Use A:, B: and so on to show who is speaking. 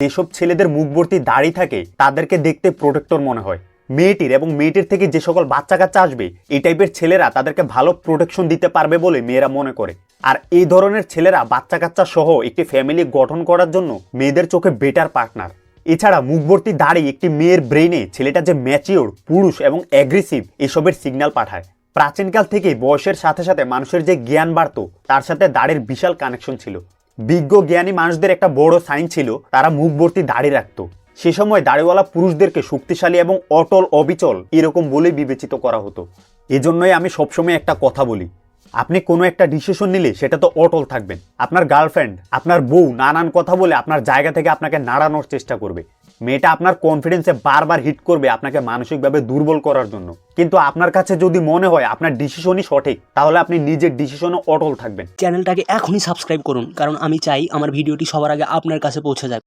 A: যেসব ছেলেদের মুখ ভর্তি দাড়ি থাকে তাদেরকে দেখতে প্রোটেক্টর মনে হয়। মেয়েটির এবং মেয়েটির থেকে যে সকল বাচ্চা কাচ্চা আসবে এই টাইপের ছেলেরা তাদেরকে ভালো প্রোটেকশন দিতে পারবে বলে মেয়েরা মনে করে। আর এই ধরনের ছেলেরা বাচ্চা কাচ্চা সহ একটি ফ্যামিলি গঠন করার জন্য মেয়েদের চোখে বেটার পার্টনার। এছাড়া মুখ ভর্তি দাড়ি একটি মেয়ের ব্রেইনে ছেলেটা যে ম্যাচিওর, পুরুষ এবং অ্যাগ্রেসিভ এসবের সিগন্যাল পাঠায়। প্রাচীনকাল থেকে বয়সের সাথে সাথে মানুষের যে জ্ঞান বাড়তো তার সাথে দাড়ির বিশাল কানেকশন ছিল। বিজ্ঞ জ্ঞানী মানুষদের একটা বড় সাইন ছিল, তারা মুখ ভর্তি দাড়ি রাখতো। সে সময় দাড়িওয়ালা পুরুষদেরকে শক্তিশালী এবং অটল অবিচল এরকম বলেই বিবেচিত করা হতো। এজন্যই আমি সবসময় একটা কথা বলি, আপনি কোনো একটা ডিসিশন নিলে সেটা তো অটল থাকবেন। আপনার গার্লফ্রেন্ড, আপনার বউ নানান কথা বলে আপনার জায়গা থেকে আপনাকে নাড়ানোর চেষ্টা করবে। মেয়েটা আপনার কনফিডেন্সে বারবার হিট করবে আপনাকে মানসিকভাবে দুর্বল করার জন্য। কিন্তু আপনার কাছে যদি মনে হয় আপনার ডিসিশনই সঠিক, তাহলে আপনি নিজের ডিসিশনও অটল থাকবেন।
B: চ্যানেলটাকে এখনই সাবস্ক্রাইব করুন, কারণ আমি চাই আমার ভিডিওটি সবার আগে আপনার কাছে পৌঁছে যাক।